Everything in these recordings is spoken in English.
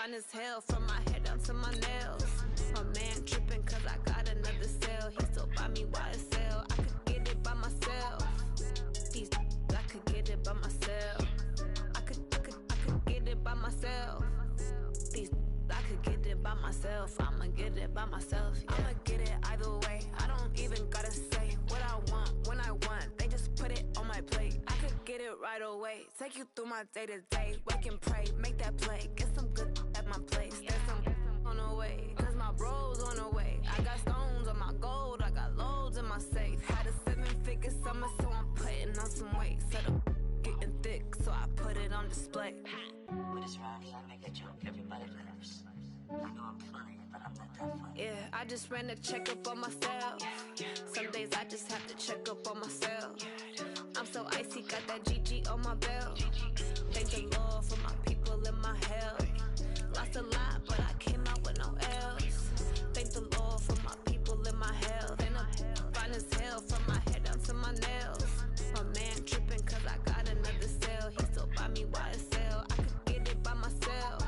fine as hell from my head down to my nails. My man tripping cause I got another sale. He still buy me YSL. I could get it by myself. These I could get it by myself. I could get it by myself. These I could get it by myself. I'ma get it by myself. Yeah. I'ma get it either way. I don't even gotta say what I want when I want. They just put it on my plate. I could get it right away. Take you through my day to day. Wake and pray, make that play. Get some good at my place. There's some on the way, cause my bros on the way. I got stones on my gold. I got loads in my safe. Had a 7-figure summer, so I'm putting on some weight. Set up getting thick, so I put it on display. With his rhymes, I make a joke everybody laughs. I know I'm funny, but I'm not that funny. Yeah, I just ran a checkup on myself. Some days I just have to check up on myself. I'm so icy, got that GG on my belt. Thank the Lord for my people in my health. Lost a lot, but I came out with no else. Thank the Lord for my people in my health. And I'm fine as hell from my head down to my nails. My man tripping cause I got another sale. He still buy me YSL. I could get it by myself.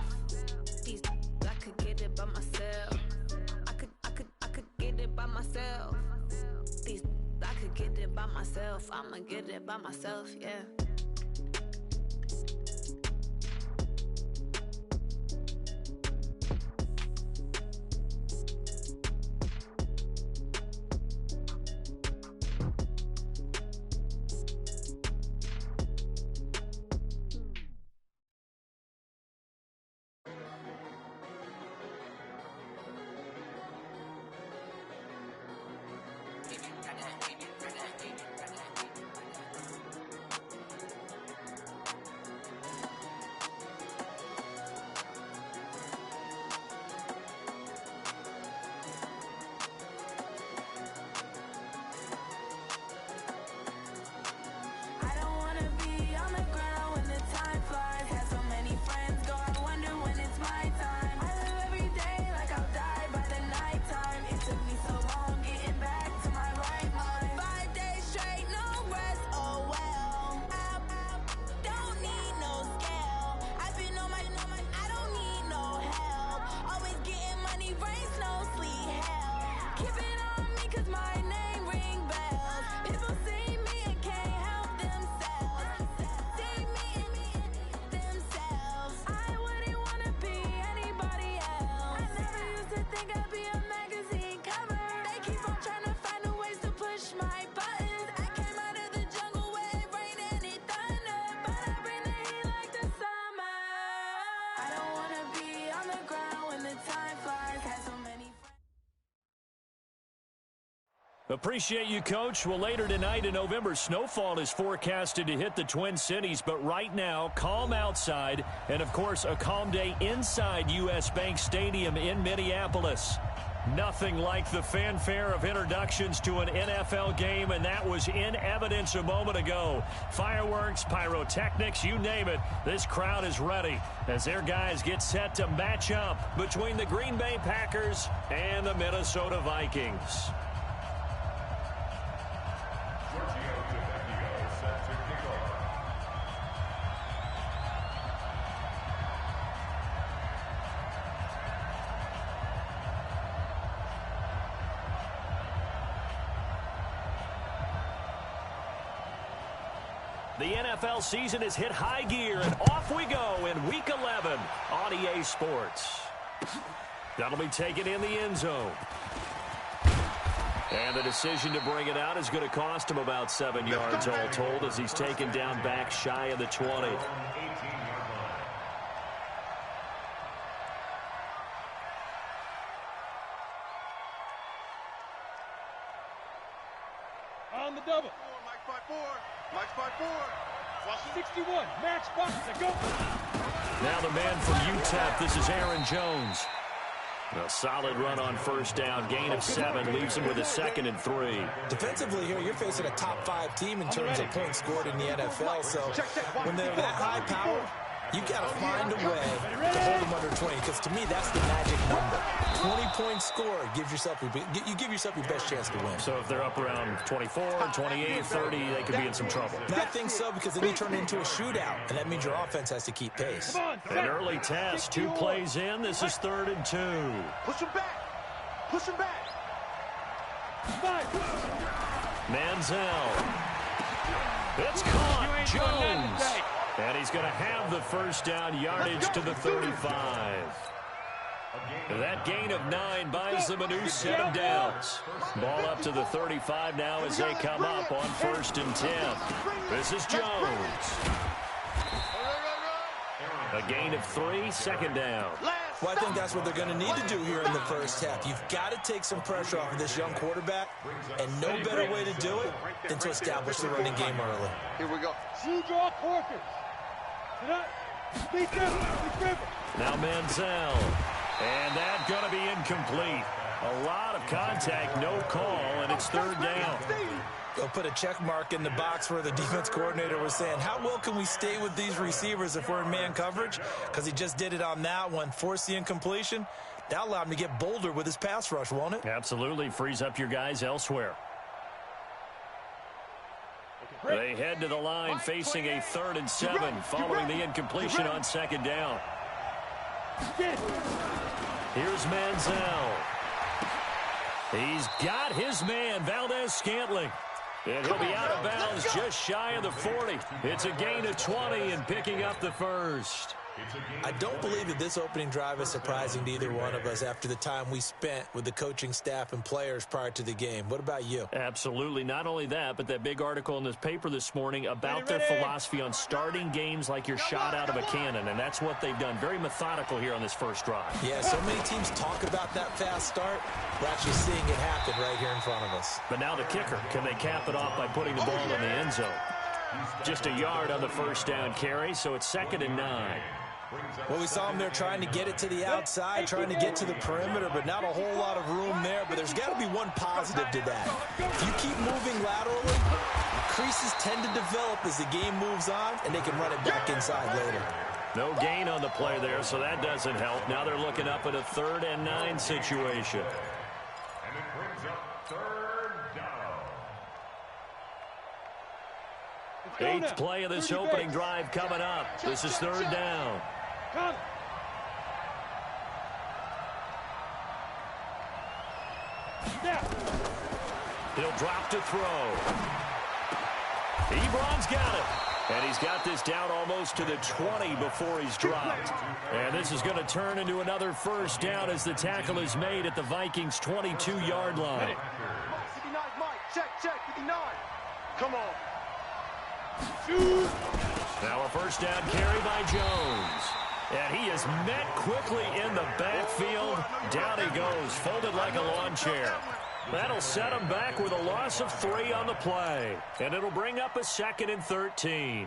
These I could get it by myself. I could get it by myself. These I could get it by myself. I'ma get it by myself, yeah. Appreciate you, Coach. Well, later tonight in November, snowfall is forecasted to hit the Twin Cities. But right now, calm outside. And, of course, a calm day inside U.S. Bank Stadium in Minneapolis. Nothing like the fanfare of introductions to an NFL game, and that was in evidence a moment ago. Fireworks, pyrotechnics, you name it. This crowd is ready as their guys get set to match up between the Green Bay Packers and the Minnesota Vikings. The NFL season has hit high gear, and off we go in Week 11 on EA Sports. That'll be taken in the end zone. And the decision to bring it out is going to cost him about 7 yards all told as he's taken down back shy of the 20. On the double. Max by 4. 61. Max box to go. Now the man from UTEP, this is Aaron Jones. A solid run on first down, gain of 7, leaves him with a 2nd and 3. Defensively here, you're facing a top 5 team in terms of points scored in the NFL. So when they're that high power, You got to find a way to hold them under 20, because to me, that's the magic number. 20-point score gives yourself you give yourself your best chance to win. So if they're up around 24, 28, 30, they could be in some trouble. And I think so, because then you turn it into a shootout, and that means your offense has to keep pace. An early test, 2 plays in. This is 3rd and 2. Push him back. Push him back. Manziel. It's caught. Jones. And he's going to have the first down, yardage to the 35. That gain of 9 buys them a new set of downs. Ball up to the 35 now as they come up on 1st and 10. This is Jones. A gain of 3, 2nd down. Well, I think that's what they're going to need to do here in the first half. You've got to take some pressure off of this young quarterback, and no better way to do it than to establish the running game early. Here we go. Now Manziel. And that's going to be incomplete. A lot of contact, no call, and it's 3rd down. They'll put a check mark in the box where the defense coordinator was saying, how well can we stay with these receivers if we're in man coverage? Because he just did it on that one, forced the incompletion. That allowed him to get bolder with his pass rush, won't it? Absolutely. Frees up your guys elsewhere. They head to the line facing a 3rd and 7 following the incompletion on 2nd down. Here's Manziel. He's got his man, Valdez-Scantling. And he'll be out of bounds just shy of the 40. It's a gain of 20 and picking up the first. I don't believe that this opening drive is surprising to either one of us after the time we spent with the coaching staff and players prior to the game. What about you? Absolutely. Not only that, but that big article in this paper this morning about their philosophy on starting games like you're shot out of a cannon, and that's what they've done. Very methodical here on this first drive. Yeah, so many teams talk about that fast start. We're actually seeing it happen right here in front of us. But now the kicker. Can they cap it off by putting the ball in the end zone? Just a yard on the first down carry, so it's 2nd and 9. Well, we saw him there trying to get it to the outside, trying to get to the perimeter, but not a whole lot of room there. But there's got to be one positive to that. If you keep moving laterally, creases tend to develop as the game moves on, and they can run it back inside later. No gain on the play there, so that doesn't help. Now they're looking up at a 3rd and 9 situation. And it brings up 3rd down. 8th play of this opening drive coming up. This is 3rd down. He'll drop to throw. Ebron's got it. And he's got this down almost to the 20 before he's dropped. And this is going to turn into another first down as the tackle is made at the Vikings' 22-yard line. 59, Mike. Check, 59. Come on. Now a first down carry by Jones. And he is met quickly in the backfield. Down he goes, folded like a lawn chair. That'll set him back with a loss of 3 on the play. And it'll bring up a 2nd and 13.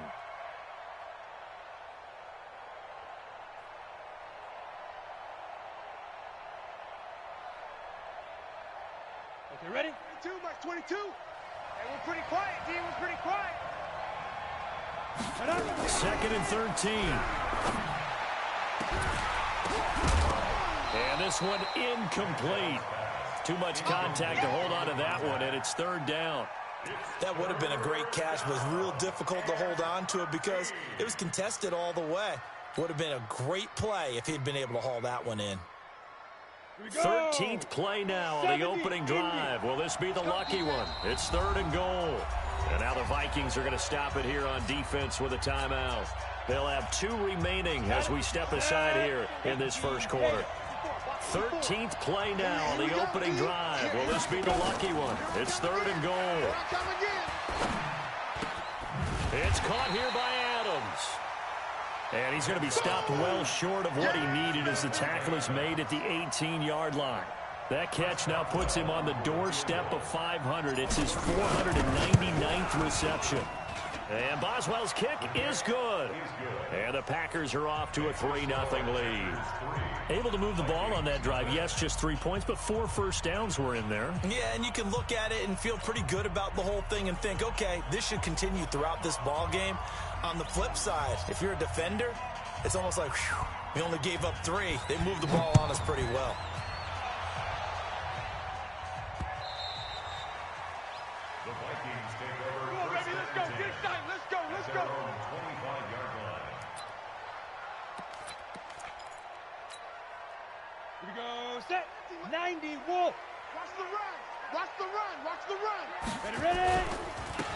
Okay, ready? 22, Mike, 22. Hey, we're pretty quiet, D. We're pretty quiet. 2nd and 13. And this one incomplete. Too much contact to hold on to that one, and it's 3rd down. That would have been a great catch, but it was real difficult to hold on to it because it was contested all the way. Would have been a great play if he'd been able to haul that one in. 13th play now on the opening drive. Will this be the lucky one? It's 3rd and goal. And now the Vikings are going to stop it here on defense with a timeout. They'll have 2 remaining as we step aside here in this first quarter. 13th play now on the opening drive. Will this be the lucky one? It's 3rd and goal. It's caught here by Adams. And he's going to be stopped well short of what he needed as the tackle is made at the 18-yard line. That catch now puts him on the doorstep of 500. It's his 499th reception. And Boswell's kick is good. And the Packers are off to a 3-0 lead. Able to move the ball on that drive. Yes, just 3 points, but 4 first downs were in there. Yeah, and you can look at it and feel pretty good about the whole thing and think, okay, this should continue throughout this ball game. On the flip side, if you're a defender, It's almost like, whew, we only gave up 3. They moved the ball on us pretty well. The Vikings take over. Come on, baby, let's go. Get excited. Let's go. Let's go. 25-yard line. Here we go. Set. 90. Wolf. Watch the run. Watch the run. Watch the run. Ready, ready.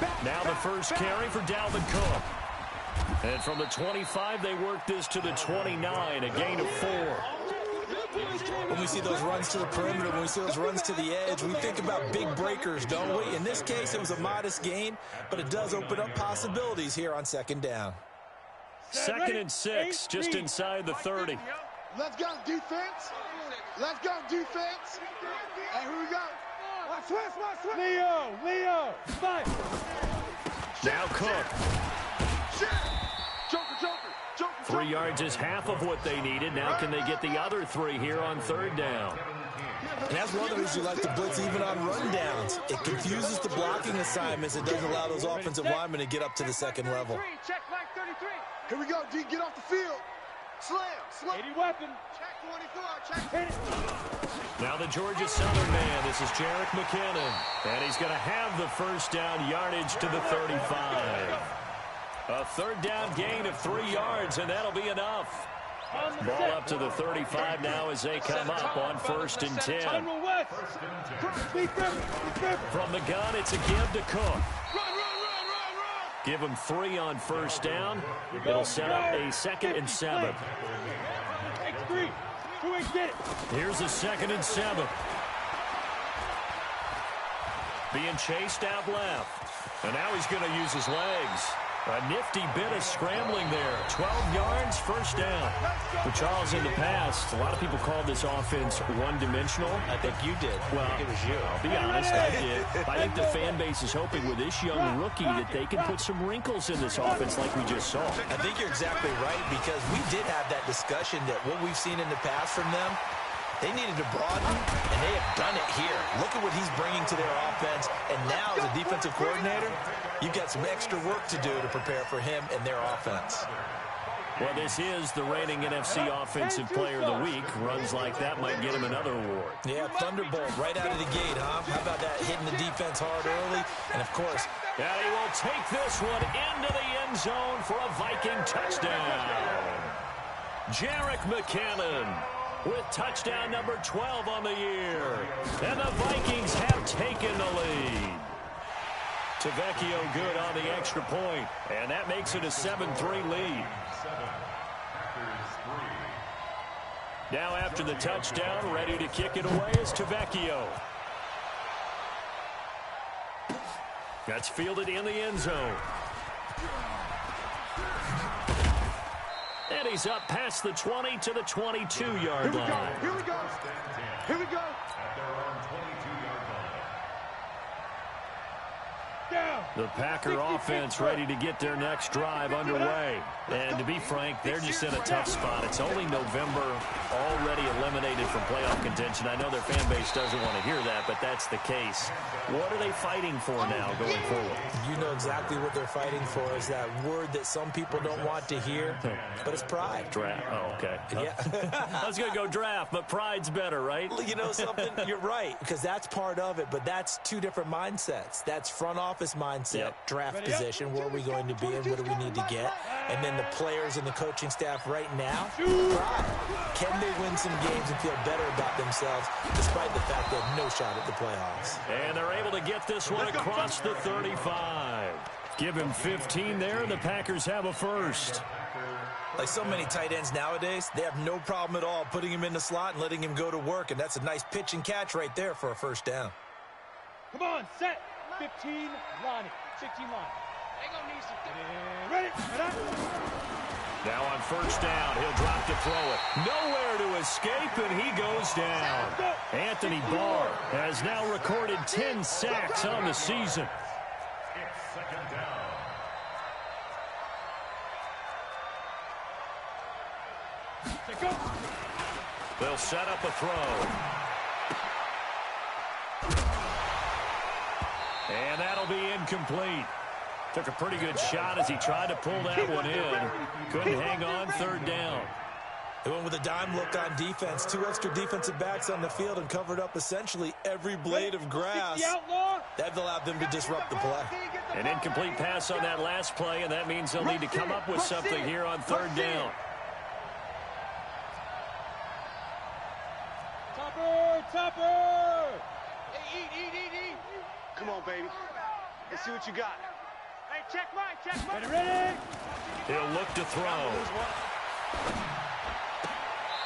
Back, now the first carry for Dalvin Cook. And from the 25, they work this to the 29, a gain of 4. When we see those runs to the perimeter, when we see those runs to the edge, we think about big breakers, don't we? In this case, it was a modest gain, but it does open up possibilities here on second down. 2nd and 6, just inside the 30. Let's go, defense. Let's go, defense. Hey, here we go. Watch this, watch this. Leo, fight. Now Cook. Joker. 3 yards is half of what they needed. Now can they get the other 3 here on 3rd down? And that's one of the reasons you like to blitz even on rundowns. It confuses the blocking assignments. It doesn't allow those offensive linemen to get up to the second level. Check flag 33. Here we go, D, get off the field. Slam. 80 weapon. Check 24, check. Hit it. Now the Georgia Southern man. This is Jerick McKinnon. And he's going to have the first down yardage to the 35. A 3rd down gain of 3 yards, and that'll be enough. Ball up to the 35 now as they come up on 1st and 10. From the gun, it's a give to Cook. Give him 3 on 1st down. It'll set up a 2nd and 7. Here's a 2nd and 7. Being chased out left. And now he's going to use his legs. A nifty bit of scrambling there. 12 yards, 1st down. For Charles, in the past, a lot of people called this offense one-dimensional. I think you did. Well, I think it was you. I'll be honest, I did. I think the fan base is hoping with this young rookie that they can put some wrinkles in this offense like we just saw. I think you're exactly right, because we did have that discussion that what we've seen in the past from them, they needed to broaden, and they have done it here. Look at what he's bringing to their offense, and now as a defensive coordinator, you've got some extra work to do to prepare for him and their offense. Well, this is the reigning NFC Offensive Player of the Week. Runs like that might get him another award. Yeah, Thunderbolt right out of the gate, huh? How about that, hitting the defense hard early? And, of course, and he will take this one into the end zone for a Viking touchdown. Jerick McKinnon with touchdown number 12 on the year. And the Vikings have taken the lead. Tavecchio good on the extra point, and that makes it a 7-3 lead. Now after the touchdown, ready to kick it away is Tavecchio. That's fielded in the end zone. And he's up past the 20 to the 22-yard line. Here we go. Here we go. The Packer offense ready to get their next drive underway. And to be frank, they're just in a tough spot. It's only November, already eliminated from playoff contention. I know their fan base doesn't want to hear that, but that's the case. What are they fighting for now going forward? You know exactly what they're fighting for is that word that some people don't want to hear, but it's pride. Draft. Oh, okay. Yeah. I was going to go draft, but pride's better, right? You know something? You're right, because that's part of it, but that's 2 different mindsets. That's front office mindset, draft position, where are we going to be and what do we need to get? And then the players and the coaching staff right now, pride. Can they win some games and feel better about themselves despite the fact they have no shot at the playoffs? And they're able to get this one across the 35. Give him 15 there, and the Packers have a first. Like so many tight ends nowadays, they have no problem at all putting him in the slot and letting him go to work, and that's a nice pitch and catch right there for a first down. Come on, set. 15 line. 15 line. They gonna need some. Ready? Now on first down, he'll drop to throw it. Nowhere to escape, and he goes down. Anthony Barr has now recorded 10 sacks on the season. It's second down. They'll set up a throw. And that'll be incomplete. Took a pretty good shot as he tried to pull that one in. Couldn't hang on, third down. They went with a dime look on defense. 2 extra defensive backs on the field and covered up essentially every blade of grass. That allowed them to disrupt the play. An incomplete pass on that last play, and that means they'll need to come up with something here on third down. Topper! Hey, eat. Come on, baby. Let's see what you got. Hey, check mine. Ready? He'll look to throw.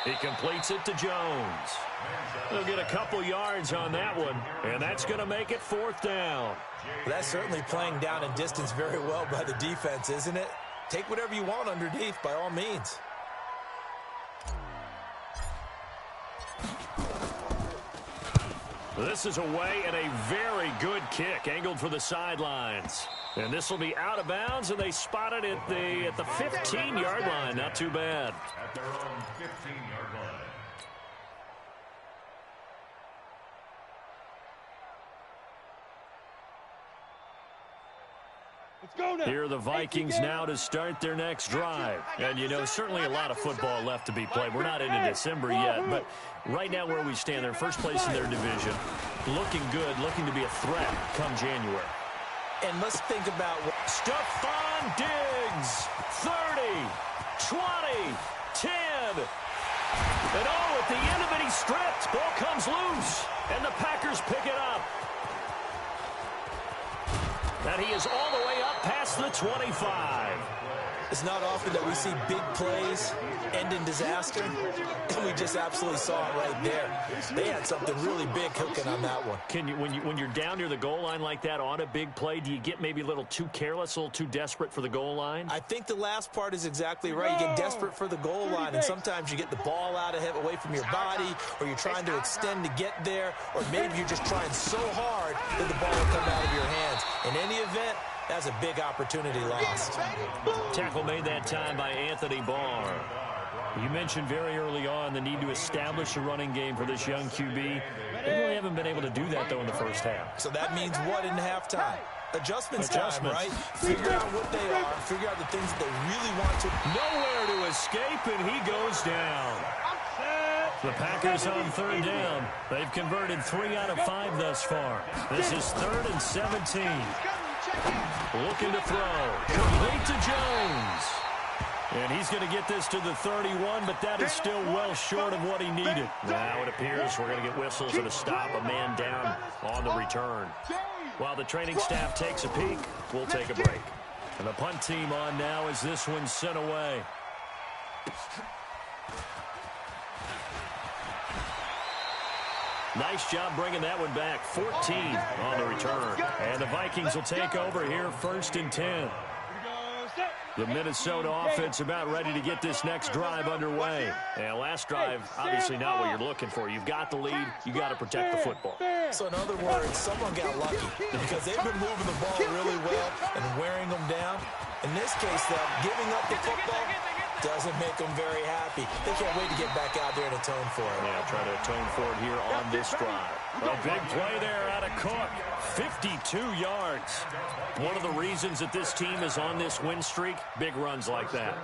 He completes it to Jones. He'll get a couple yards on that one, and that's going to make it fourth down. Well, that's certainly playing down and distance very well by the defense, isn't it? Take whatever you want underneath, by all means. This is away and a very good kick, angled for the sidelines. And this will be out of bounds, and they spot it at the 15-yard line. Not too bad. At their own 15-yard line. Here are the Vikings now to start their next drive. And, you know, certainly a lot of football left to be played. We're not into December yet, but right now where we stand, they're first place in their division. Looking good, looking to be a threat come January. And let's think about what... Stephon Diggs, 30, 20, 10. And at the end of it, he's stripped. Ball comes loose, and the Packers pick it up. And he is all the way up past the 25. It's not often that we see big plays end in disaster, and we just absolutely saw it right there. They had something really big cooking on that one. Can you, when you're down near the goal line like that on a big play, do you get maybe a little too careless, a little too desperate for the goal line? I think the last part is exactly right. You get desperate for the goal line, and sometimes you get the ball out of it, away from your body, or you're trying to extend to get there, or maybe you're just trying so hard that the ball will come out of your hands. In any event, that's a big opportunity lost. Tackle made that time by Anthony Barr. You mentioned very early on the need to establish a running game for this young QB. They really haven't been able to do that, though, in the first half. So that means what in halftime? Adjustments time, right? Figure out what they are. Figure out the things that they really want to. Nowhere to escape, and he goes down. The Packers on third down. They've converted 3 out of 5 thus far. This is 3rd and 17. Looking to throw. Complete to Jones. And he's going to get this to the 31, but that is still well short of what he needed. Now it appears we're going to get whistles and a stop, a man down on the return. While the training staff takes a peek, we'll take a break. And the punt team on now as this one's sent away. Nice job bringing that one back. 14 on the return. And the Vikings will take over here 1st and 10. The Minnesota offense about ready to get this next drive underway. And last drive, obviously not what you're looking for. You've got the lead. You got to protect the football. So in other words, someone got lucky because they've been moving the ball really well and wearing them down. In this case, though, giving up the football doesn't make them very happy. They can't wait to get back out there and atone for it. Yeah, try to atone for it here on this drive. A big play there out of Cook. 52 yards. One of the reasons that this team is on this win streak, big runs like that.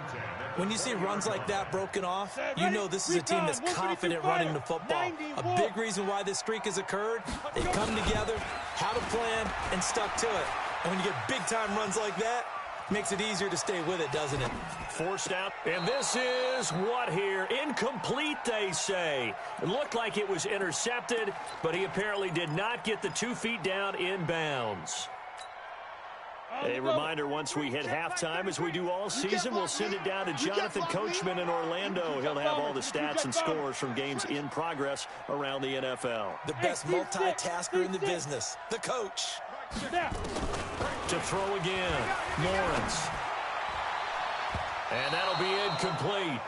When you see runs like that broken off, you know this is a team that's confident running the football. A big reason why this streak has occurred, they've come together, had a plan, and stuck to it. And when you get big-time runs like that, makes it easier to stay with it, doesn't it? Forced out. And this is what here? Incomplete, they say. It looked like it was intercepted, but he apparently did not get the 2 feet down in bounds. A reminder, once we hit halftime, as we do all season, we'll send it down to Jonathan Coachman in Orlando. He'll have all the stats and scores from games in progress around the NFL. The best multitasker in the business, the coach. To throw again, Lawrence. And that'll be incomplete.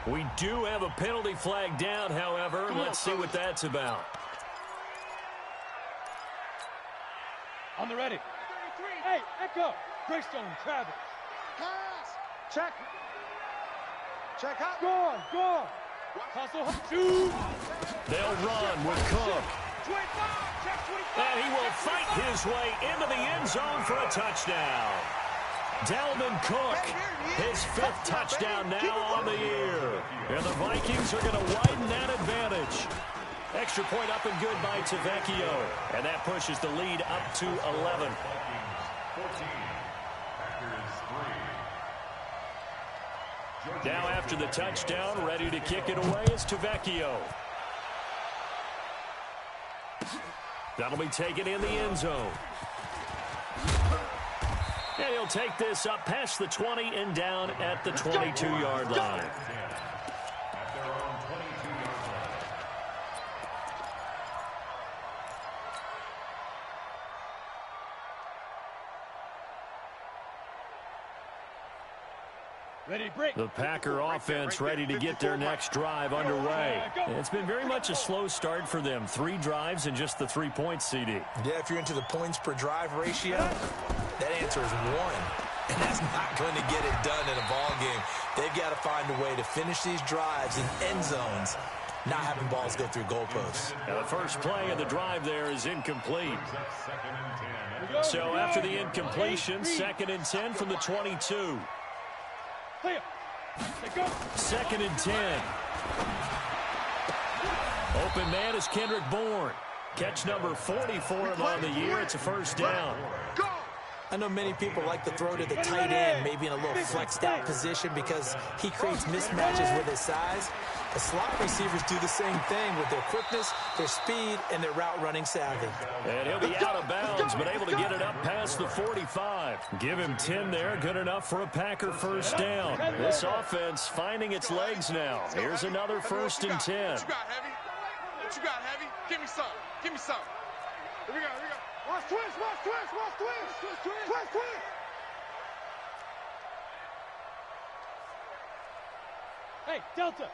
We do have a penalty flag down, however. Let's see what that's about. On the ready. Hey, Echo. Greystone, Travis. Pass. Check. Check out. Go on. Hustle. Shoot. They'll run with Cook. And he will fight his way into the end zone for a touchdown. Dalvin Cook, his 5th touchdown now on the year. And the Vikings are going to widen that advantage. Extra point up and good by Tavecchio. And that pushes the lead up to 11. Now after the touchdown, ready to kick it away is Tavecchio. That'll be taken in the end zone. And he'll take this up past the 20 and down at the 22-yard line. The Packer offense ready to get their next drive underway. It's been very much a slow start for them. 3 drives and just the 3 points, CD. Yeah, if you're into the points per drive ratio, that answer is 1. And that's not going to get it done in a ball game. They've got to find a way to finish these drives in end zones, not having balls go through goalposts. Now the first play of the drive there is incomplete. So after the incompletion, 2nd and 10 from the 22. 2nd and 10. Open man is Kendrick Bourne. Catch number 40 for him on the year. It's a first down. I know many people like to throw to the tight end, maybe in a little flexed out position because he creates mismatches with his size. The slot receivers do the same thing with their quickness, their speed, and their route running savvy. And he'll be out of bounds, but able to get it up past the 45. Give him 10 there, good enough for a Packer first down. This offense finding its legs now. Here's another 1st and 10. What you got, Heavy? What you got, Heavy? Give me some. Give me some. Here we go, here we go. Watch twist, watch twist, watch twist. Twist, twist. Hey, Delta.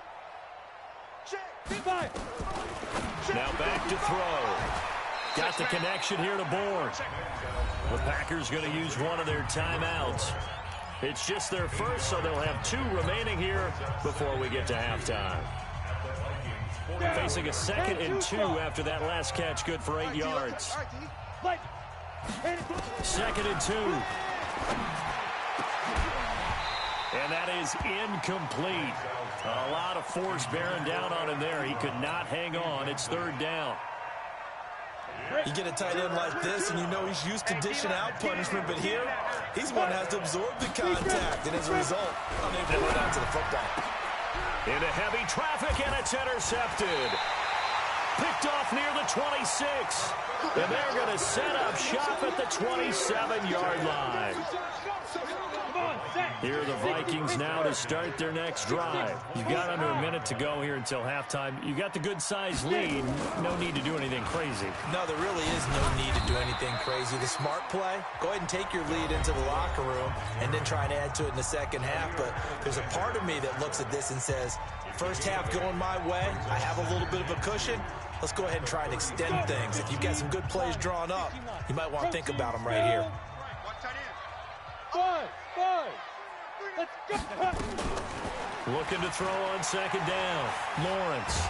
Now back to throw. Got the connection here to Bourne. The Packers going to use one of their timeouts. It's just their first, so they'll have 2 remaining here before we get to halftime. Facing a 2nd and 2 after that last catch, good for 8 yards. 2nd and 2. And that is incomplete. A lot of force bearing down on him there. He could not hang on. It's 3rd down. You get a tight end like this, and you know he's used to dishing out punishment, but here, he's one that has to absorb the contact, and as a result, unable to hold on to the football. Into heavy traffic, and it's intercepted. Picked off near the 26. And they're going to set up shop at the 27-yard line. Here are the Vikings now to start their next drive. You've got under a minute to go here until halftime. You got the good-sized lead. No need to do anything crazy. No, there really is no need to do anything crazy. The smart play, go ahead and take your lead into the locker room and then try and add to it in the second half. But there's a part of me that looks at this and says, first half going my way, I have a little bit of a cushion. Let's go ahead and try and extend things. If you've got some good plays drawn up, you might want to think about them right here. Let's go. Looking to throw on 2nd down. Lawrence.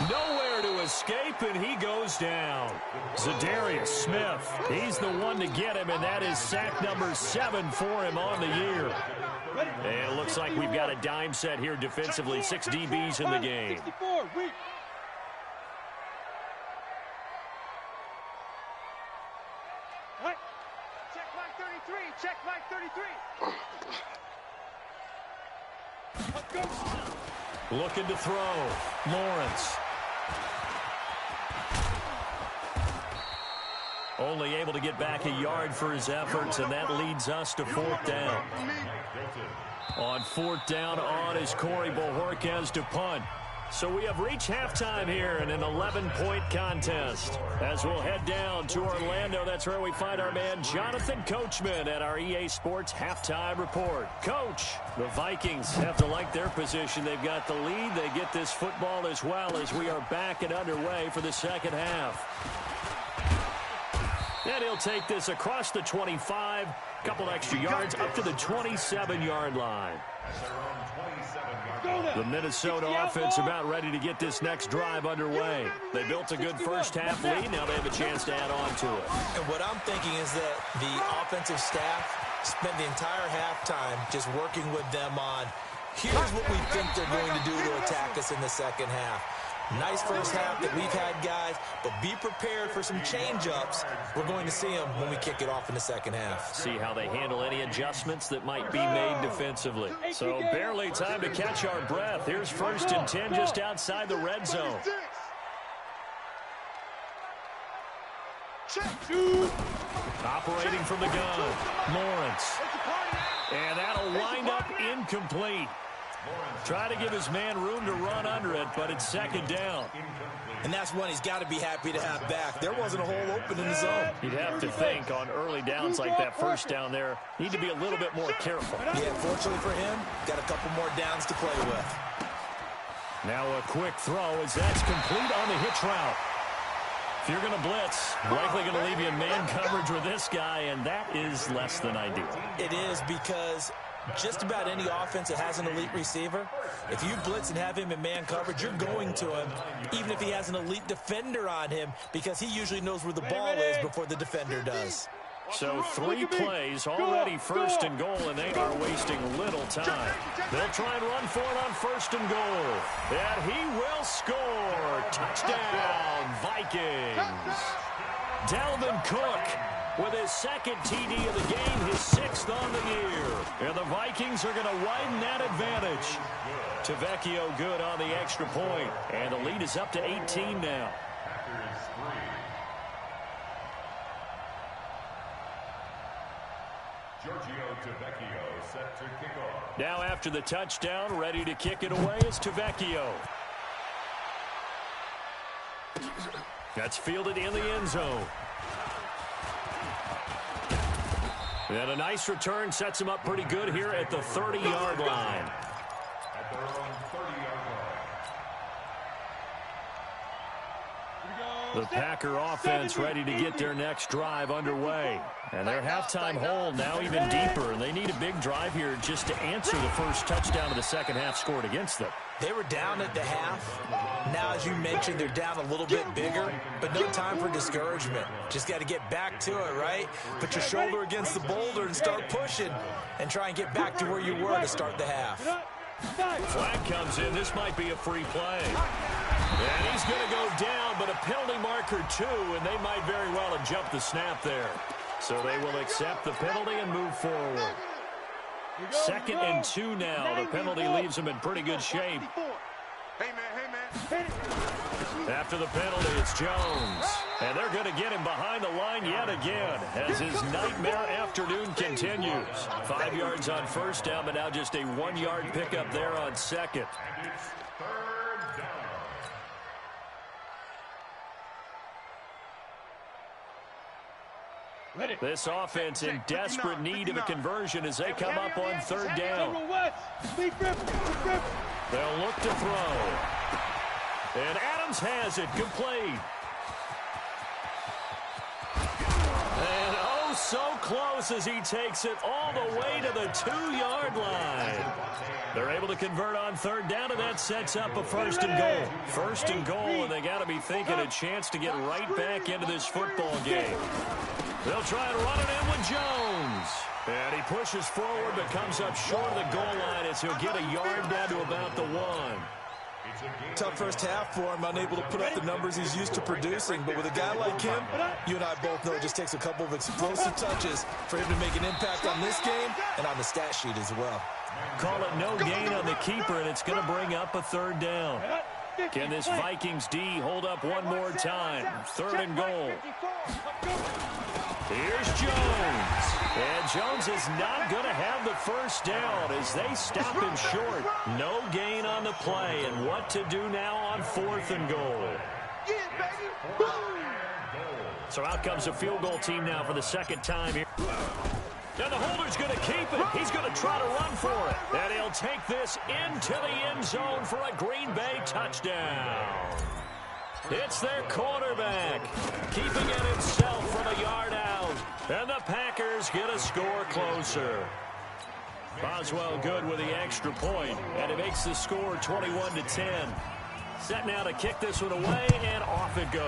Nowhere to escape, and he goes down. Za'Darius Smith. He's the one to get him, and that is sack number 7 for him on the year. And it looks like we've got a dime set here defensively. 6 DBs in the game. Check Mike 33. Check Mike 33. Let's go. Looking to throw. Lawrence. Only able to get back a yard for his efforts, and that leads us to 4th down. On 4th down on is Corey Bojorquez to punt. So we have reached halftime here in an 11-point contest. As we'll head down to Orlando, that's where we find our man Jonathan Coachman at our EA Sports Halftime Report. Coach, the Vikings have to like their position. They've got the lead. They get this football as well as we are back and underway for the second half. And he'll take this across the 25, couple extra yards up to the 27-yard line. The Minnesota offense about ready to get this next drive underway. They built a good first-half lead. Now they have a chance to add on to it. And what I'm thinking is that the offensive staff spent the entire halftime just working with them on, here's what we think they're going to do to attack us in the second half. Nice first half that we've had, guys, but be prepared for some change-ups. We're going to see them when we kick it off in the second half. See how they handle any adjustments that might be made defensively. So barely time to catch our breath. Here's 1st and 10 just outside the red zone. Operating from the gun, Lawrence. And that'll wind up incomplete. Try to give his man room to run under it, but it's 2nd down. And that's one he's got to be happy to have back. There wasn't a hole open in the zone. You'd have to think on early downs like that first down there, need to be a little bit more careful. Yeah, fortunately for him, got a couple more downs to play with. Now a quick throw as that's complete on the hitch route. If you're going to blitz, likely going to leave you in man coverage with this guy, and that is less than ideal. It is, because just about any offense that has an elite receiver, if you blitz and have him in man coverage, you're going to him, even if he has an elite defender on him, because he usually knows where the ball is before the defender does. So 3 plays, already 1st and goal, and they are wasting little time. They'll try and run for it on 1st and goal. And he will score. Touchdown, Vikings. Dalvin Cook with his 2nd TD of the game, his 6th on the year. And the Vikings are going to widen that advantage. Tavecchio good on the extra point. And the lead is up to 18 now. Giorgio Tavecchio set to kick off. Now after the touchdown, ready to kick it away is Tavecchio. That's fielded in the end zone. And a nice return sets him up pretty good here at the 30-yard line. At their own 30-yard line. The Packer offense ready to get their next drive underway. And their halftime hole now even deeper. And they need a big drive here just to answer the first touchdown of the second half scored against them. They were down at the half. Now, as you mentioned, they're down a little bit bigger, but no time for discouragement. Just got to get back to it, right? Put your shoulder against the boulder and start pushing and try and get back to where you were to start the half. Flag comes in. This might be a free play. And he's going to go down, but a penalty marker too, and they might very well have jumped the snap there. So they will accept the penalty and move forward. 2nd and 2 now. The penalty leaves them in pretty good shape. Hey, man. After the penalty, it's Jones. And they're going to get him behind the line yet again as his nightmare afternoon continues. 5 yards on 1st down, but now just a 1-yard pickup there on 2nd. And it's 3rd down. This offense in desperate need of a conversion as they come up on 3rd down. They'll look to throw. And Adams has it complete. And oh, so close as he takes it all the way to the 2-yard line. They're able to convert on 3rd down, and that sets up a 1st and goal. 1st and goal, and they got to be thinking a chance to get right back into this football game. They'll try and run it in with Jones. And he pushes forward but comes up short of the goal line as he'll get a yard down to about the 1. Tough first half for him, unable to put up the numbers he's used to producing. But with a guy like him, you and I both know it just takes a couple of explosive touches for him to make an impact on this game and on the stat sheet as well. Call it no gain on the keeper, and it's going to bring up a 3rd down. Can this Vikings D hold up one more time? 3rd and goal. Here's Jones. And Jones is not going to have the first down as they stop him short. No gain on the play. And what to do now on 4th and goal. So out comes a field goal team now for the 2nd time here. And the holder's going to keep it. He's going to try to run for it. And he'll take this into the end zone for a Green Bay touchdown. It's their quarterback, keeping it himself from a yard out. And the Packers get a score closer. Boswell good with the extra point, and it makes the score 21-10. Set now to kick this one away, and off it goes.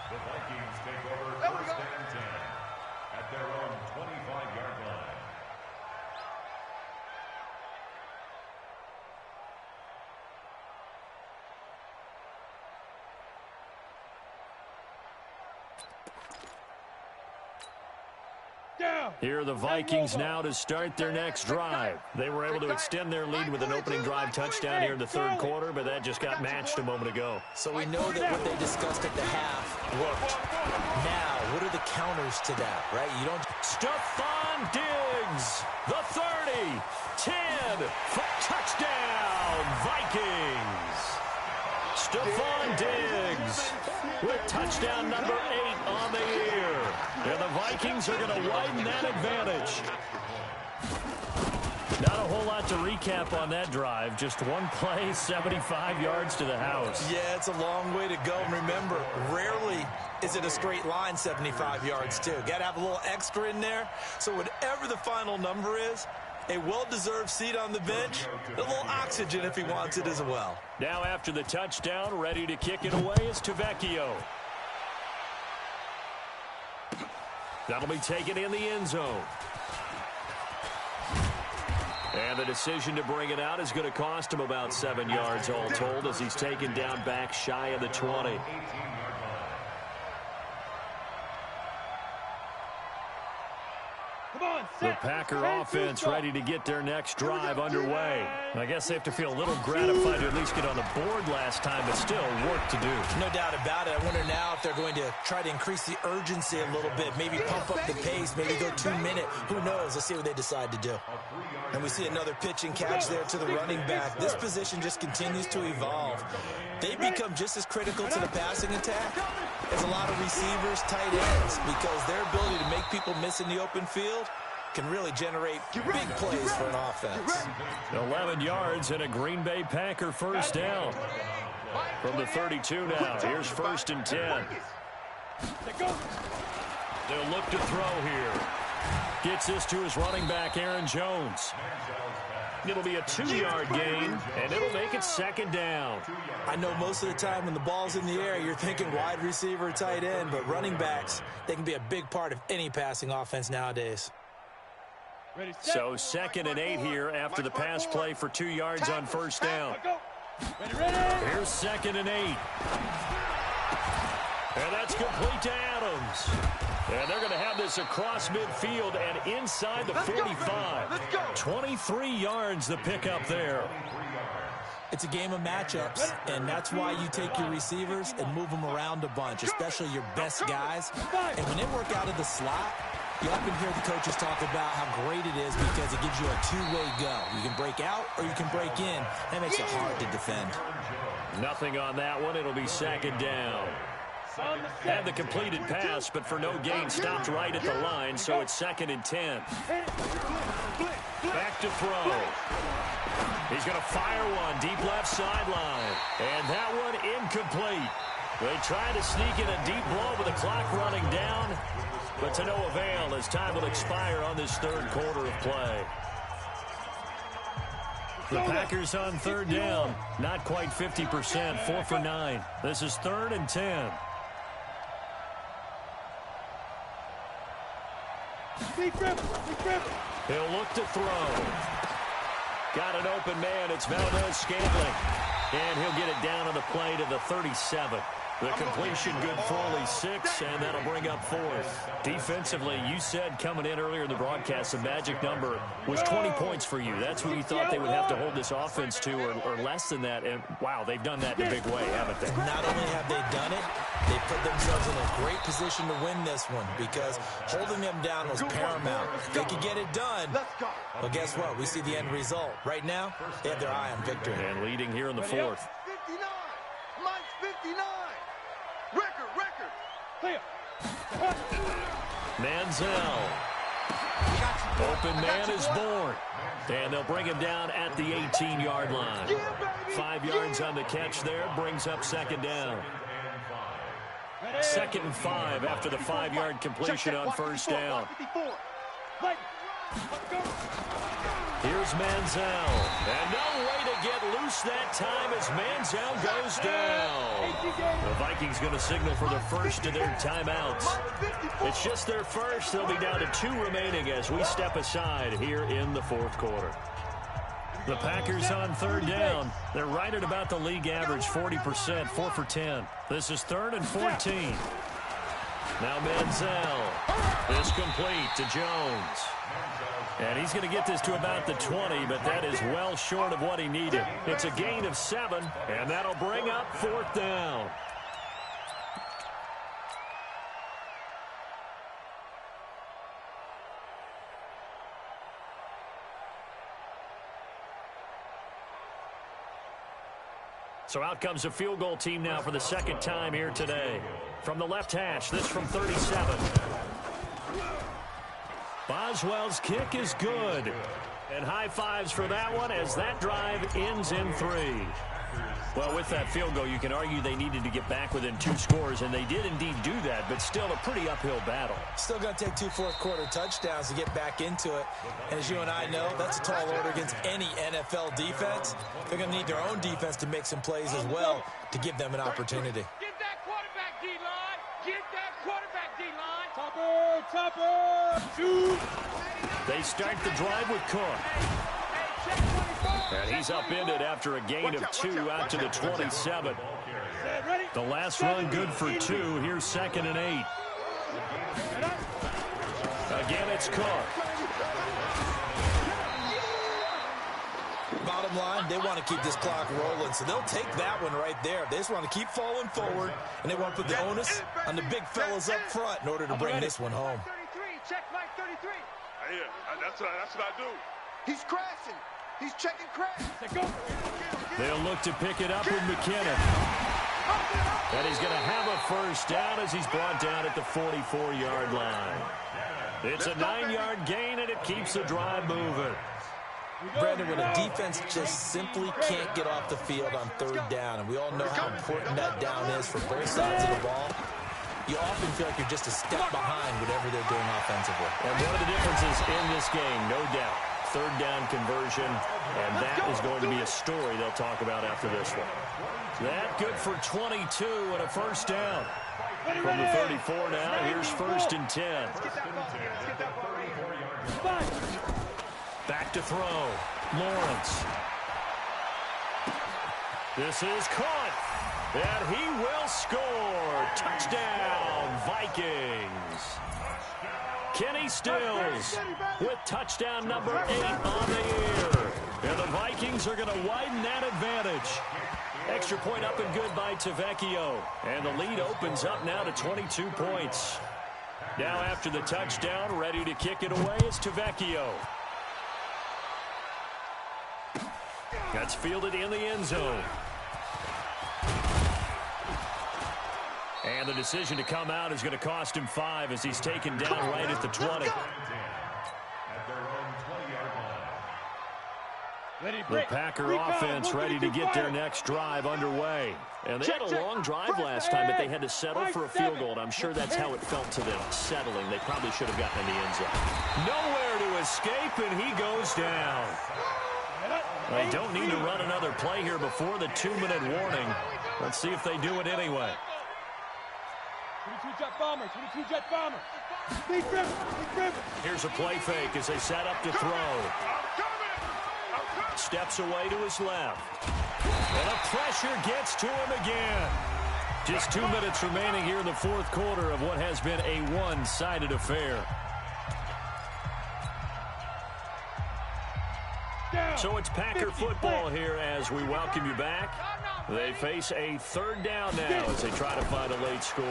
The Vikings take over first and 10 at their own 25-yard line. Here are the Vikings now to start their next drive. They were able to extend their lead with an opening drive touchdown here in the third quarter, but that just got matched a moment ago. So we know that what they discussed at the half worked. Now, what are the counters to that, right? You don't... Stephon Diggs, the 30, 10, touchdown, Vikings. Stephon Diggs with touchdown number 8 on the year. And the Vikings are going to widen that advantage. Not a whole lot to recap on that drive. Just one play, 75 yards to the house. Yeah, it's a long way to go. And remember, rarely is it a straight line 75 yards, too. Got to have a little extra in there. So whatever the final number is, a well-deserved seat on the bench, a little oxygen if he wants it as well. Now after the touchdown, ready to kick it away is Tavecchio. That'll be taken in the end zone. And the decision to bring it out is going to cost him about 7 yards all told as he's taken down back shy of the 20. The Packer offense ready to get their next drive underway. I guess they have to feel a little gratified to at least get on the board last time, but still work to do. No doubt about it. I wonder now if they're going to try to increase the urgency a little bit, maybe pump up the pace, maybe go 2-minute. Who knows? Let's see what they decide to do. And we see another pitch and catch there to the running back. This position just continues to evolve. They become just as critical to the passing attack as a lot of receivers, tight ends, because their ability to make people miss in the open field can really generate big plays for an offense. 11 yards and a Green Bay Packer first down. From the 32 now, here's 1st and 10. They'll look to throw here. Gets this to his running back, Aaron Jones. It'll be a 2-yard gain, and it'll make it 2nd down. I know most of the time when the ball's in the air, you're thinking wide receiver, tight end, but running backs, they can be a big part of any passing offense nowadays. So 2nd and 8 here after the pass play for 2 yards on first down. Here's 2nd and 8. And that's complete to Adams. And they're going to have this across midfield and inside the 45. 23 yards the pickup there. It's a game of matchups, and that's why you take your receivers and move them around a bunch, especially your best guys. And when they work out of the slot, you often hear the coaches talk about how great it is because it gives you a two-way go. You can break out or you can break in. That makes it hard to defend. Nothing on that one. It'll be 2nd down. Had the completed pass, but for no gain, stopped right at the line, so it's 2nd and 10. Back to throw. He's going to fire one deep left sideline. And that one incomplete. They try to sneak in a deep ball with the clock running down, but to no avail as time will expire on this third quarter of play. The Packers on 3rd down. Not quite 50%. 4 for 9. This is 3rd and 10. He'll look to throw. Got an open man. It's Valdez-Scantling. And he'll get it down on the play to the 37. The completion good for only 6, and that'll bring up 4th. Defensively, you said coming in earlier in the broadcast, the magic number was 20 points for you. That's what you thought they would have to hold this offense to, or less than that. And, wow, they've done that in a big way, haven't they? Not only have they done it, they put themselves in a great position to win this one because holding them down was paramount. If they could get it done, well, guess what? We see the end result. Right now, they have their eye on victory. And leading here in the 4th. 59. Mike's 59. Record. Manziel. Open man is born. And they'll bring him down at the 18-yard line. 5 yards on the catch there. Brings up 2nd down. 2nd and 5 after the 5-yard completion on first down. Here's Manziel. And no way to get loose that time as Manziel goes down. The Vikings going to signal for the first of their timeouts. It's just their first. They'll be down to 2 remaining as we step aside here in the 4th quarter. The Packers on 3rd down. They're right at about the league average, 40%, 4 for 10. This is 3rd and 14. Now Manziel. This complete to Jones. And he's going to get this to about the 20, but that is well short of what he needed. It's a gain of 7, and that'll bring up 4th down. So out comes a field goal team now for the 2nd time here today. From the left hash, this from 37. Boswell's kick is good. And high fives for that one as that drive ends in 3. Well, with that field goal, you can argue they needed to get back within 2 scores, and they did indeed do that, but still a pretty uphill battle. Still going to take 2 fourth-quarter touchdowns to get back into it. And as you and I know, that's a tall order against any NFL defense. They're going to need their own defense to make some plays as well to give them an opportunity. Get that quarterback, D-line. Get that quarterback, D-line. Topper, shoot. They start the drive with Cook. And he's upended after a gain of 2 out to the 27. The last run good for 2. Here's 2nd and 8. Again, it's Cook. Bottom line, they want to keep this clock rolling, so they'll take that one right there. They just want to keep falling forward, and they want to put the onus on the big fellas up front in order to bring this one home. 33, check Mike 33. That's what I do. He's crashing. He's checking crash. They'll look to pick it up with McKinnon. And he's going to have a first down as he's brought down at the 44-yard line. It's a 9-yard gain, and it keeps the drive moving. Brandon, when a defense just simply can't get off the field on 3rd down, and we all know how important that down is for both sides of the ball, you often feel like you're just a step behind whatever they're doing offensively. And one of the differences in this game, no doubt, 3rd down conversion, and that is going to be a story they'll talk about after this one. That good for 22 and a first down. From the 34 now, here's 1st and 10. Back to throw. Lawrence. This is caught. And he will score. Touchdown, Vikings. Kenny Stills with touchdown number 8 on the year. And the Vikings are going to widen that advantage. Extra point up and good by Tavecchio. And the lead opens up now to 22 points. Now after the touchdown, ready to kick it away is Tavecchio. That's fielded in the end zone. And the decision to come out is going to cost him 5 as he's taken down right at the 20. The Packer offense ready to get their next drive underway. And they had a long drive last time, but they had to settle for a field goal. And I'm sure that's how it felt to them, settling. They probably should have gotten in the end zone. Nowhere to escape, and he goes down. They don't need to run another play here before the 2-minute warning. Let's see if they do it anyway. 22 jet bomber, 22 jet bomber. Big rip. Here's a play fake as they set up to throw. Steps away to his left. And the pressure gets to him again. Just 2 minutes remaining here in the 4th quarter of what has been a one-sided affair. So it's Packer football here as we welcome you back. They face a 3rd down now as they try to find a late score.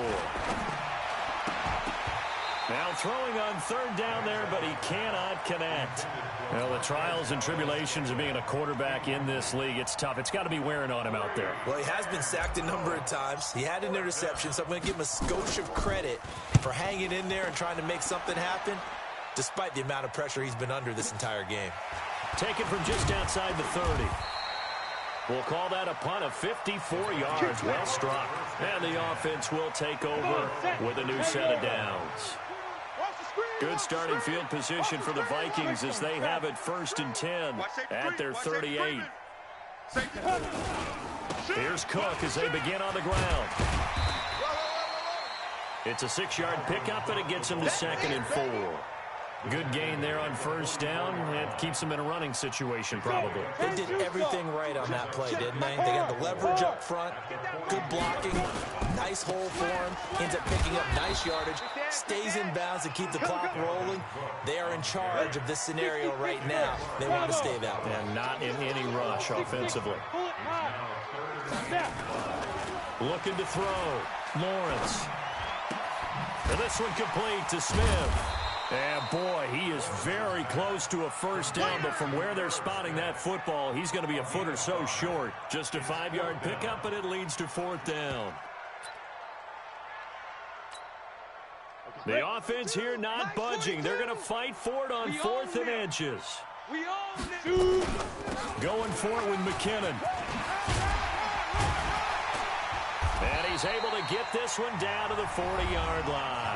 Now throwing on 3rd down there, but he cannot connect. Well, the trials and tribulations of being a quarterback in this league, it's tough. It's got to be wearing on him out there. Well, he has been sacked a number of times. He had an interception, so I'm going to give him a skosh of credit for hanging in there and trying to make something happen, despite the amount of pressure he's been under this entire game. Taken from just outside the 30. We'll call that a punt of 54 yards. Well struck. And the offense will take over with a new set of downs. Good starting field position for the Vikings as they have it 1st and 10 at their 38. Here's Cook as they begin on the ground. It's a 6-yard pickup, and it gets them to 2nd and 4. Good gain there on 1st down. It keeps them in a running situation, probably. They did everything right on that play, didn't they? They got the leverage up front, good blocking, nice hole for him, ends up picking up nice yardage, stays in bounds to keep the clock rolling. They are in charge of this scenario right now. They want to stay that way. And not in any rush offensively. Looking to throw. Lawrence. And this one complete to Smith. And, boy, he is very close to a 1st down, but from where they're spotting that football, he's going to be a foot or so short. Just a 5-yard pickup, and it leads to 4th down. The offense here not budging. They're going to fight for it on 4th and inches. Going for it with McKinnon. And he's able to get this one down to the 40-yard line.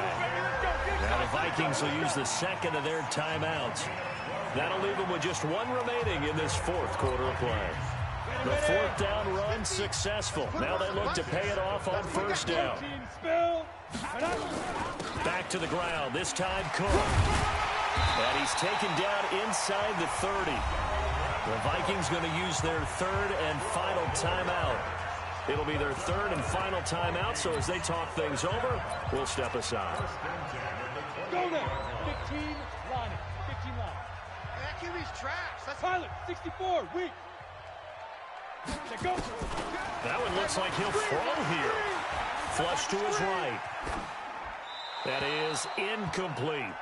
Now the Vikings will use the 2nd of their timeouts. That'll leave them with just 1 remaining in this 4th quarter of play. The 4th down run successful. Now they look to pay it off on 1st down. Back to the ground. This time Cook. And he's taken down inside the 30. The Vikings going to use their 3rd and final timeout. It'll be their 3rd and final timeout, so as they talk things over, we'll step aside. Go there. 15 line. 15 line. That QB's trash. That's Pilot, 64, weak. Go. That one looks like he'll throw here. Flush to his right. That is incomplete.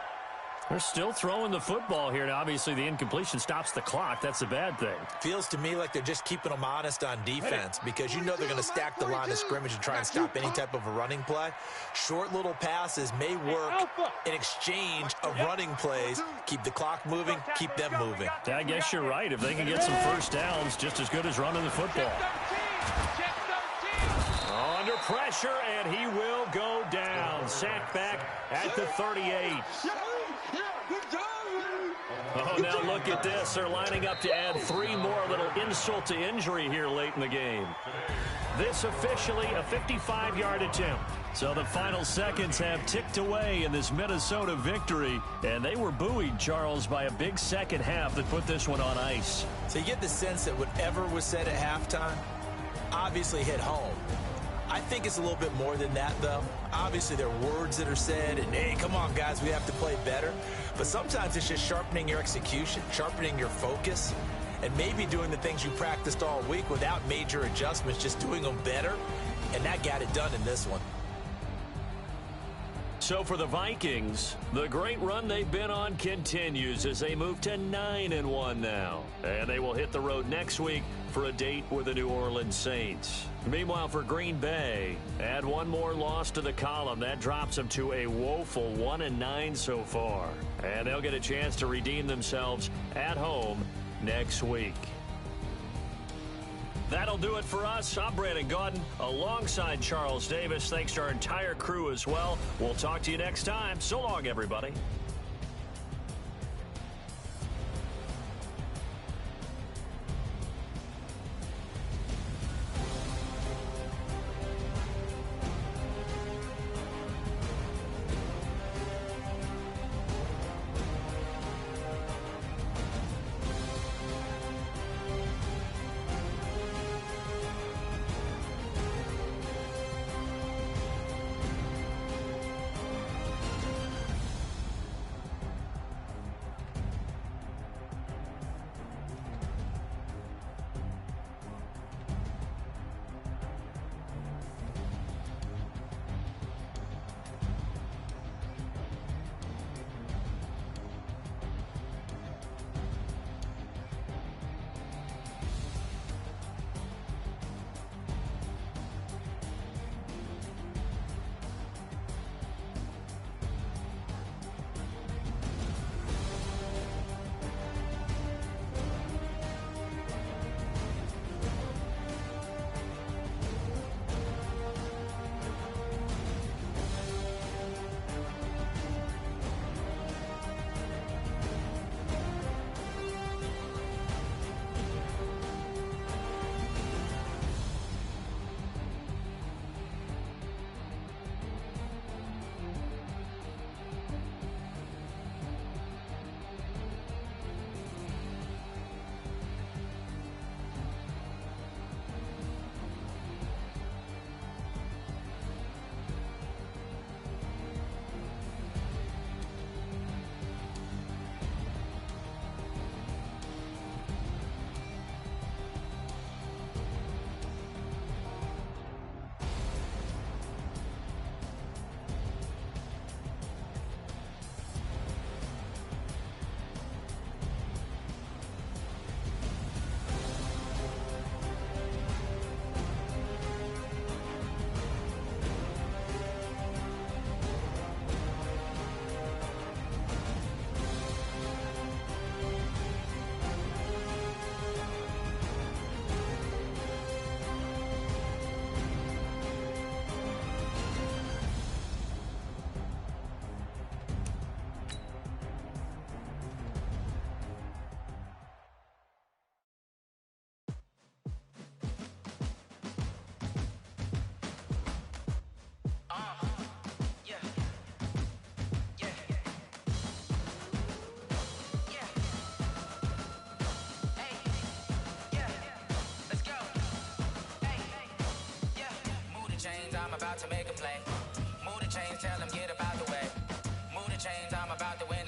They're still throwing the football here. Now, obviously, the incompletion stops the clock. That's a bad thing. Feels to me like they're just keeping them honest on defense because you know they're going to stack the line of scrimmage and try and stop any type of a running play. Short little passes may work in exchange of running plays. Keep the clock moving, keep them moving. I guess you're right. If they can get some 1st downs, just as good as running the football. Under pressure, and he will go down. Sacked back at the 38. Oh, now look at this. They're lining up to add 3 more, a little insult to injury here late in the game. This officially a 55-yard attempt. So the final seconds have ticked away in this Minnesota victory, and they were buoyed, Charles, by a big second half that put this one on ice. So you get the sense that whatever was said at halftime obviously hit home. I think it's a little bit more than that, though. Obviously, there are words that are said, and, hey, come on, guys, we have to play better. But sometimes it's just sharpening your execution, sharpening your focus, and maybe doing the things you practiced all week without major adjustments, just doing them better, and that got it done in this one. So for the Vikings, the great run they've been on continues as they move to 9-1 now. And they will hit the road next week for a date with the New Orleans Saints. Meanwhile, for Green Bay, add 1 more loss to the column. That drops them to a woeful 1-9 so far. And they'll get a chance to redeem themselves at home next week. That'll do it for us. I'm Brandon Gaudin alongside Charles Davis. Thanks to our entire crew as well. We'll talk to you next time. So long, everybody.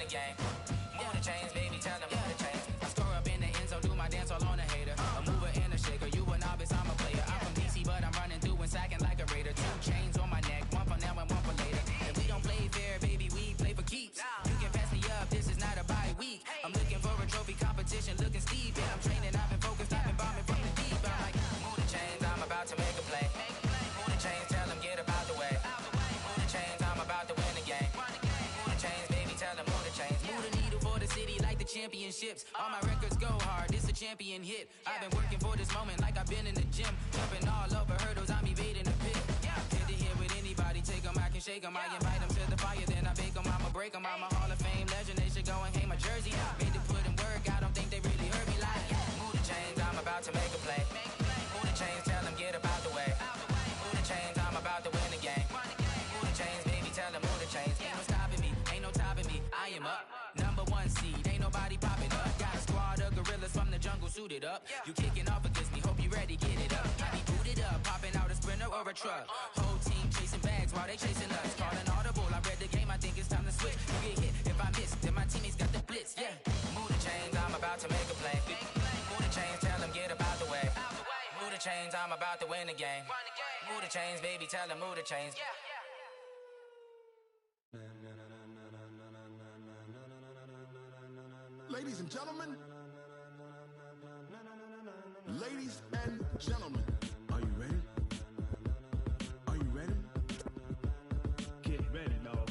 game. Move the chains, baby, tell them move the chains. I score up in the end zone, do my dance all on a hater. A mover and a shaker, you a novice, I'm a player. I'm from DC, but I'm running through and sacking like a raider. 2 chains on my neck, one for now and one for later. If we don't play fair, baby, we play for keeps. You can pass me up, this is not a bye week. I'm looking for a trophy competition, looking steep. Yeah, I'm training, I've been focused, I've been bombing from the deep. I'm like, move the chains, I'm about to make a play. Move the chains, tell them get up out the way. Move the chains, I'm about to win the game. Move the chains, baby, tell them move the chains. Move the needle for the city like the championships. All my records go hard, this a champion hit. I've been working for this moment like I've been in the gym. Jumping all over hurdles, I'm evading the pit. Head to head with anybody, take them, I can shake them. I invite them to the fire, then I bake them, I'ma break them. I'm a Hall of Fame legend, they should go and hang my jersey. Made to put in work, I don't think they really heard me like. Move the chains, I'm about to make a play. Move the chains, tell them get up out the way. Move the chains, I'm about to win the game. Move the chains, baby, tell them move the chains. Ain't no stopping me, ain't no topping me, I am up. Number 1 seed, ain't nobody popping up. Got a squad of gorillas from the jungle suited up. You kicking off against me, hope you ready, get it up. I be booted up, popping out a sprinter or a truck. Whole team chasing bags while they chasing us. Calling audible, I read the game, I think it's time to switch. You get hit, if I miss, then my teammates got the blitz, yeah. Move the chains, I'm about to make a play. Move the chains, tell them get up out the way. Move the chains, I'm about to win the game. Move the chains, baby, tell them move the chains. Ladies and gentlemen, ladies and gentlemen, are you ready? Are you ready? Get ready, dog.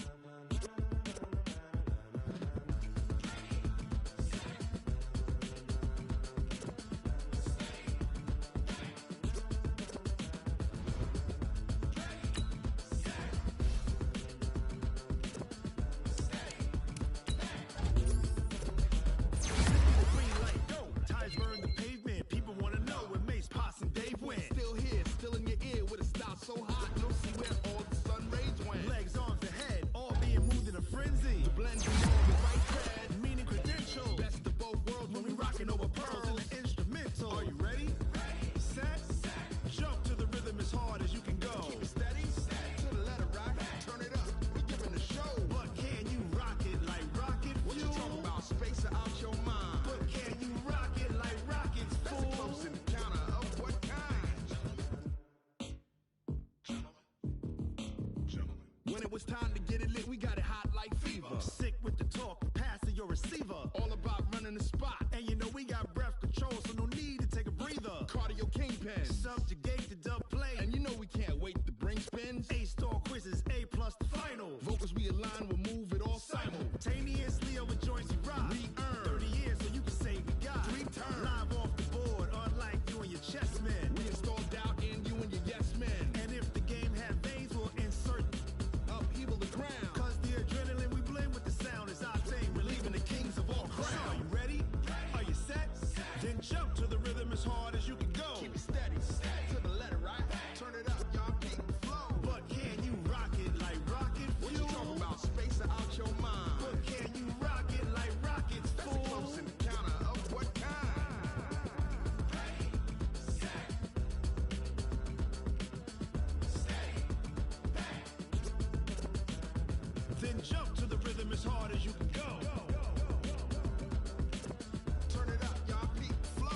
When it was time to get it lit, we got it hot like fever. Sick with the talk, passing your receiver. All about running the spot. And you know we got breath control, so no need to take a breather. Cardio kingpin, subjugate the dub play. And you know we can't wait to bring spins. A-star quizzes, A+ the final. Vocals we align, we'll move it all simultaneously over joints we rock. We earn 30 years, so you can say we got 3 turns. Live off the board, unlike you and your chess men. We install doubt in you and your yes men. And if the game had veins, we'll insert upheaval the ground. Cause the adrenaline we blend with the sound is our thing, relieving the kings of all crowns. So are you ready? Are you set? Then jump to the rhythm as hard as you can go. Keep it steady, to the letter, right? Turn it up, y'all keep the flow. But can you rock it like rocket fuel? What you talking about? Space out your mind. But can you rock it like rockets, fool? That's a close encounter of what kind? Ready, set, steady, back. Then jump to the rhythm as hard as you can go. Turn it up, y'all keep the flow.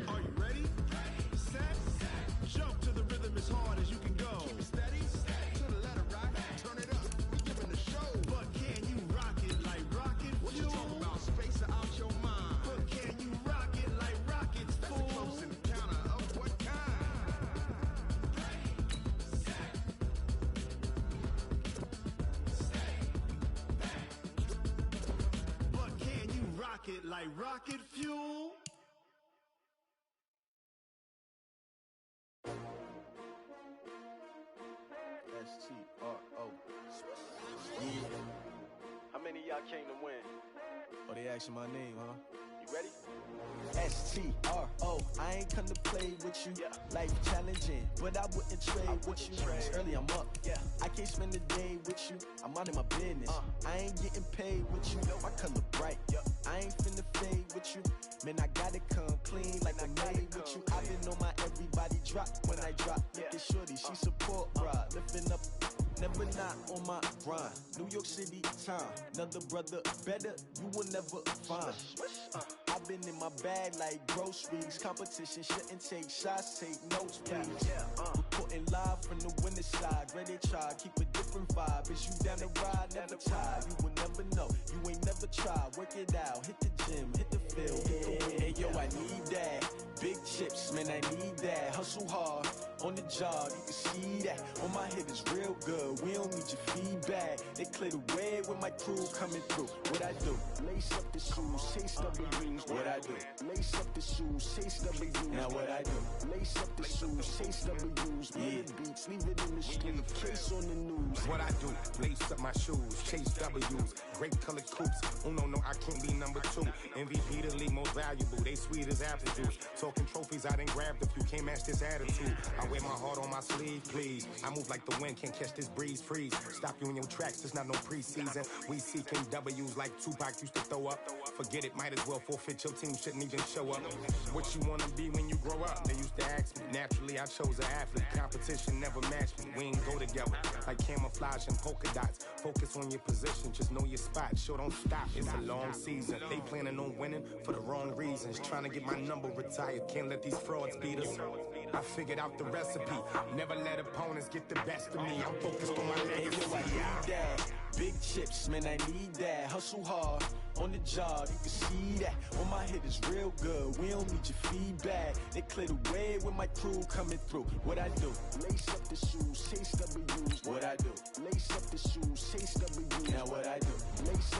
Are you ready? Set, jump to the rhythm as hard as you can go. Keep it steady, to the letter, right? Turn it up, we giving the show. But can you rock it like rocket fuel? What you talking about? Space out your mind. But can you rock it like rockets, fool? That's a close encounter of what kind? Ready, set, steady, back. But can you rock it like rocket fuel? S-T-R-O. Yeah. How many of y'all came to win? Oh, they asking my name, huh? You ready? STRO, I ain't come to play with you. Life challenging, but I wouldn't trade with you. It's early, I'm up. I can't spend the day with you. I'm minding my business. I ain't getting paid with you. My color bright. I ain't finna fade with you. Man, I gotta come clean like I made with you. I been on my everybody drop when I drop. Look at shorty, she support, bruh. Lifting up, never not on my grind. New York City time, another brother better, you will never find. I've been in my bag like groceries. Competition shouldn't take shots, take notes, please. Reporting live from the winter side. Ready to try, keep a different vibe. Is you down the ride, never tired. You will never know, you ain't never tried. Work it out, hit the gym, hit the field, hit the wind. Hey yo, I need that. Big chips, man, I need that. Hustle hard, on the job, you can see that. On my hit is real good, we don't need your feedback. They clear the way with my crew coming through. What I do? Lace up the shoes, chase W's. What I do? Lace up the shoes, chase W's. Now what I do? Lace up the shoes, chase W's. Mid beats, leave it in the street, case on the news. What I do? Lace up my shoes, chase W's. Great colored coops. Oh no, I can't be number 2. MVP the league most valuable. They sweet as apple juice. Talking trophies, I done grabbed a few. Can't match this attitude. I wear my heart on my sleeve, please. I move like the wind, can't catch this breeze, freeze. Stop you in your tracks, it's not no preseason. We seeking W's like Tupac used to throw up. Forget it, might as well forfeit. Your team shouldn't even show up. What you wanna be when you grow up? They used to ask me. Naturally, I chose an athlete. Competition never matched me. We ain't go together like camouflage and polka dots. Focus on your position, just know your spot. Sure, don't stop. It's a long season. They planning on winning for the wrong reasons. Trying to get my number retired. Can't let these frauds beat us. I figured out the recipe. Never let opponents get the best of me. I'm focused on my legacy. I need that. Big chips, man, I need that. Hustle hard, on the job, you can see that. On my hit is real good, we don't need your feedback. They clear the way with my crew coming through. What I do? Lace up the shoes, chase W's. What I do? Lace up the shoes, chase W's. Now what I do? Lace